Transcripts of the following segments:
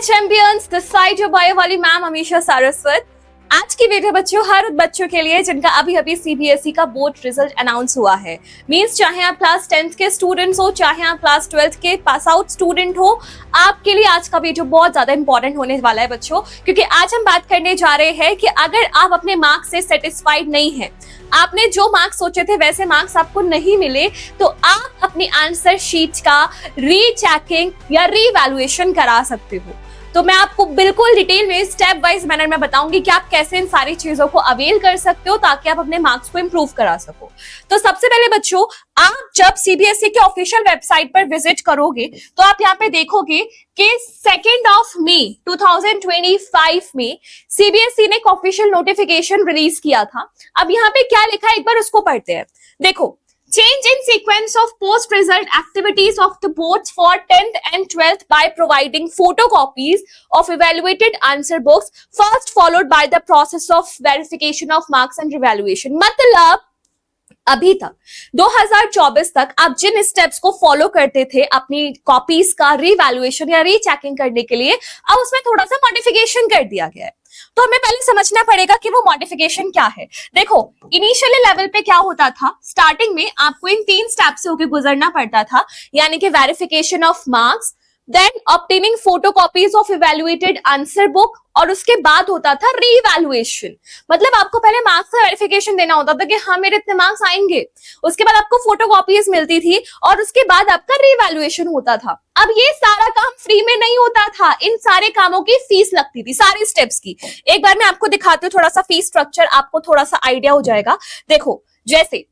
Champions, this side your bio वाली ma'am Amisha Saraswat. आज की वीडियो बच्चों हर उन बच्चों के लिए जिनका अभी अभी सीबीएसई का बोर्ड रिजल्ट अनाउंस हुआ है। मींस चाहे आप क्लास 10th के स्टूडेंट्स हो, चाहे आप क्लास 12th के पास आउट स्टूडेंट हो, आपके लिए आज का वीडियो बहुत ज्यादा इंपॉर्टेंट होने वाला है बच्चों, क्योंकि आज हम बात करने जा रहे हैं कि अगर आप अपने मार्क्स से सेटिस्फाइड नहीं है, आपने जो मार्क्स सोचे थे वैसे मार्क्स आपको नहीं मिले, तो आप अपनी आंसर शीट का रीचेकिंग या रीवैल्यूएशन करा सकते हो। तो मैं आपको बिल्कुल डिटेल में स्टेप वाइज मैनर में बताऊंगी कि आप कैसे इन सारी चीजों को अवेल कर सकते हो ताकि आप अपने मार्क्स को इंप्रूव करा सको। तो सबसे पहले बच्चों, आप जब सीबीएसई के ऑफिशियल वेबसाइट पर विजिट करोगे तो आप यहाँ पे देखोगे कि 2 मई 2025 में सीबीएसई ने एक ऑफिशियल नोटिफिकेशन रिलीज किया था। अब यहाँ पे क्या लिखा है एक बार उसको पढ़ते हैं। देखो, change in sequence of post-result activities of the boards for 10th and 12th by providing photocopies of evaluated answer books, first followed by the process of verification of marks and revaluation। मतलब अभी तक 2024 तक आप जिन steps को follow करते थे अपनी copies का रीवैल्यूएशन या रीचेकिंग करने के लिए, अब उसमें थोड़ा सा मॉडिफिकेशन कर दिया गया है। तो हमें पहले समझना पड़ेगा कि वो मॉडिफिकेशन क्या है। देखो, इनिशियली लेवल पे क्या होता था, स्टार्टिंग में आपको इन 3 स्टेप से होकर गुजरना पड़ता था, यानी कि verification of marks, then obtaining photocopies of evaluated answer book, और उसके बाद होता था रीवैल्यूएशन। मतलब आपको पहले मार्क्स का वेरिफिकेशन देना होता था कि हाँ मेरे इतने मार्क्स आएंगे, उसके बाद आपको फोटोकॉपीज मिलती थी और उसके बाद आपका रीवैल्यूएशन होता था। अब ये सारा काम फ्री में नहीं होता था, इन सारे कामों की फीस लगती थी, सारे स्टेप्स की। एक बार मैं आपको दिखाती हूँ थोड़ा सा फीस स्ट्रक्चर, आपको थोड़ा सा आइडिया हो जाएगा। देखो, जैसे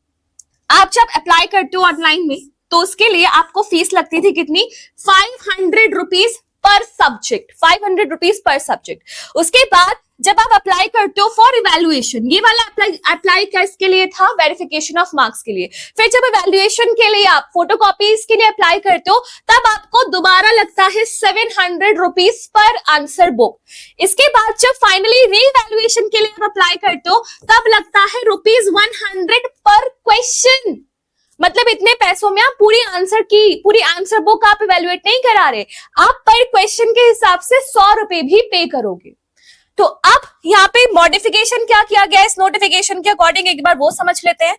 आप जब अप्लाई करते हो ऑनलाइन में तो उसके लिए आपको फीस लगती थी कितनी, 500 rupees per subject, 500 rupees per subject. उसके बाद जब आप अप्लाई करते हो फॉर इवैल्यूएशन, ये वाला अप्लाई किसके लिए था, वेरिफिकेशन ऑफ मार्क्स के लिए। फिर जब इवैल्यूएशन के लिए आप फोटोकॉपीज के लिए अप्लाई करते हो तब आपको दोबारा लगता है 700 रुपीज पर आंसर बुक। इसके बाद जब फाइनली रीवैल्यूएशन के लिए आप अप्लाई करते हो तब लगता है ₹100 पर क्वेश्चन। मतलब इतने पैसों में आप पूरी आंसर बुक आप इवैल्यूएट नहीं करा रहे, आप पर क्वेश्चन के हिसाब से 100 रुपए भी पे करोगे। तो अब यहाँ पे मॉडिफिकेशन क्या किया गया इस नोटिफिकेशन के अकॉर्डिंग, एक बार वो समझ लेते हैं।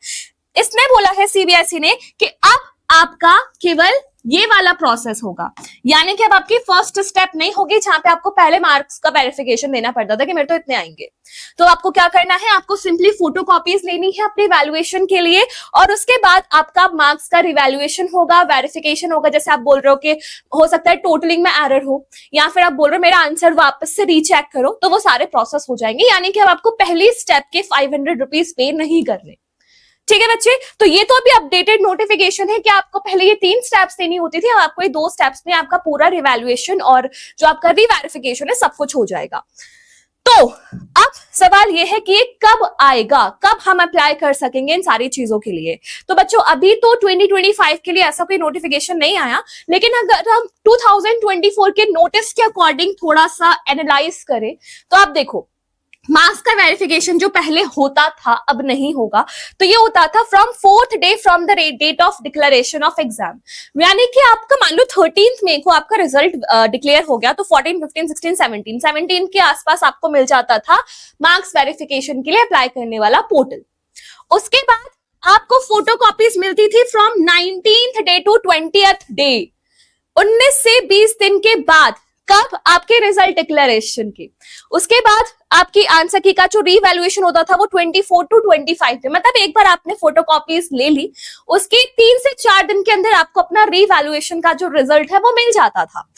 इसने बोला है सीबीएसई ने कि अब आपका केवल ये वाला प्रोसेस होगा, यानी कि अब आपकी फर्स्ट स्टेप नहीं होगी जहां पे आपको पहले मार्क्स का वेरिफिकेशन देना पड़ता था कि मेरे तो इतने आएंगे। तो आपको क्या करना है, आपको सिंपली फोटोकॉपीज लेनी है अपनी वैल्यूएशन के लिए, और उसके बाद आपका मार्क्स का रिवैल्यूएशन होगा, वेरिफिकेशन होगा। जैसे आप बोल रहे हो कि हो सकता है टोटलिंग में एरर हो, या फिर आप बोल रहे हो मेरा आंसर वापस से रीचेक करो, तो वो सारे प्रोसेस हो जाएंगे, यानी कि अब आपको पहली स्टेप के 500 रुपीज पे नहीं करने। ठीक है बच्चे, तो ये तो अभी अपडेटेड नोटिफिकेशन है कि आपको पहले ये 3 स्टेप्स देनी होती थी, अब आपको ये 2 स्टेप्स में आपका पूरा रिवैल्यूएशन और जो आपका रीवेरिफिकेशन है सब कुछ हो जाएगा। तो अब सवाल ये है कि ये कब आएगा, कब हम अप्लाई कर सकेंगे इन सारी चीजों के लिए। तो बच्चों अभी तो 2025 के लिए ऐसा कोई नोटिफिकेशन नहीं आया, लेकिन अगर हम 2024 के नोटिस के अकॉर्डिंग थोड़ा सा एनालाइज करें तो आप देखो, मार्क्स का वेरिफिकेशन जो पहले होता था अब नहीं होगा। तो ये होता था from 4th day from the date of declaration of exam, यानी कि आपका मान लो 13th मई को आपका रिजल्ट डिक्लेयर हो गया, तो 14, 15, 16, 17 के आसपास आपको मिल जाता था मार्क्स वेरिफिकेशन के लिए अप्लाई करने वाला पोर्टल। उसके बाद आपको फोटोकॉपीज मिलती थी from 19th day to 20th day, 19 से 20 दिन के बाद, कब, आपके रिजल्ट डिक्लेरेशन के। उसके बाद आपकी आंसर की का जो रीवैल्यूएशन होता था वो 24 to 25 में, मतलब एक बार आपने फोटोकॉपीज ले ली, उसके 3 से 4 दिन के अंदर आपको अपना रीवैल्यूएशन का जो रिजल्ट है वो मिल जाता था।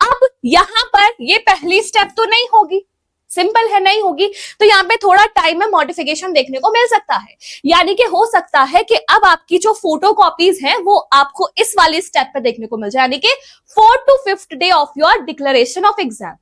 अब यहाँ पर ये पहली स्टेप तो नहीं होगी, सिंपल है नहीं होगी, तो यहाँ पे थोड़ा टाइम में मॉडिफिकेशन देखने को मिल सकता है, यानी कि हो सकता है कि अब आपकी जो फोटोकॉपीज हैं वो आपको इस वाली स्टेप पे देखने को मिल जाए, यानी कि 4th to 5th day of your declaration of exam.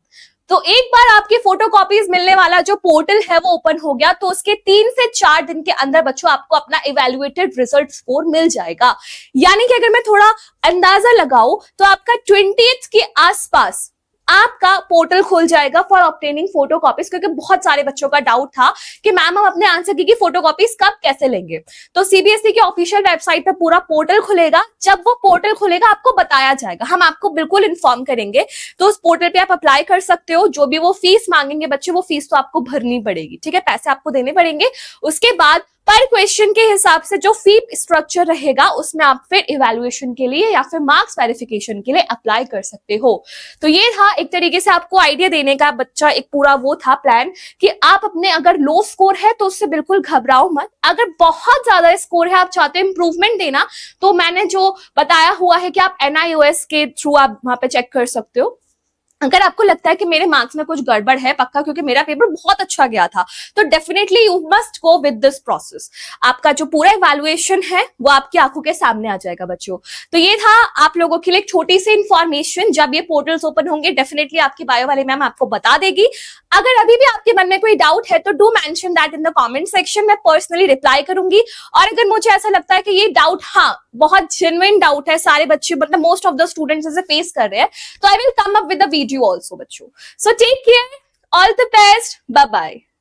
तो एक बार आपकी फोटोकॉपीज मिलने वाला जो पोर्टल है वो ओपन हो गया, तो उसके 3 से 4 दिन के अंदर बच्चों आपको अपना इवैल्यूएटेड रिजल्ट स्कोर मिल जाएगा। यानी कि अगर मैं थोड़ा अंदाजा लगाऊं तो आपका 20th के आसपास आपका पोर्टल खुल जाएगा फॉर ऑब्टेनिंग फोटोकॉपीज, क्योंकि बहुत सारे बच्चों का डाउट था कि मैम हम अपने आंसर की फोटोकॉपीज कब कैसे लेंगे। तो सीबीएसई की ऑफिशियल वेबसाइट पे पूरा पोर्टल खुलेगा, जब वो पोर्टल खुलेगा आपको बताया जाएगा, हम आपको बिल्कुल इन्फॉर्म करेंगे। तो उस पोर्टल पे आप अप्लाई कर सकते हो। जो भी वो फीस मांगेंगे बच्चे, वो फीस तो आपको भरनी पड़ेगी, ठीक है, पैसे आपको देने पड़ेंगे। उसके बाद पर क्वेश्चन के हिसाब से जो फी स्ट्रक्चर रहेगा उसमें आप फिर इवैल्यूएशन के लिए या फिर मार्क्स वेरिफिकेशन के लिए अप्लाई कर सकते हो। तो ये था एक तरीके से आपको आइडिया देने का, बच्चा एक पूरा वो था प्लान कि आप अपने अगर लो स्कोर है तो उससे बिल्कुल घबराओ मत। अगर बहुत ज्यादा स्कोर है, आप चाहते हो इंप्रूवमेंट देना, तो मैंने जो बताया हुआ है कि आप NIOS के थ्रू आप वहां पे चेक कर सकते हो। अगर आपको लगता है कि मेरे मार्क्स में कुछ गड़बड़ है पक्का, क्योंकि मेरा पेपर बहुत अच्छा गया था, तो definitely you must go with this process. आपका जो पूरा इवैल्यूएशन है वो आपकी आंखों के सामने आ जाएगा बच्चों। तो ये था आप लोगों के लिए एक छोटी सी इंफॉर्मेशन। जब ये पोर्टल्स ओपन होंगे डेफिनेटली आपकी बायो वाले मैम आपको बता देगी। अगर अभी भी आपके मन में कोई डाउट है तो do mention that in the comment section, मैं पर्सनली रिप्लाई करूंगी। और अगर मुझे ऐसा लगता है कि ये डाउट हाँ बहुत जेन्युइन डाउट है, सारे बच्चे मतलब मोस्ट ऑफ द स्टूडेंट्स इसे फेस कर रहे हैं, तो I will come up with the video also बच्चों। So take care, all the best, bye bye.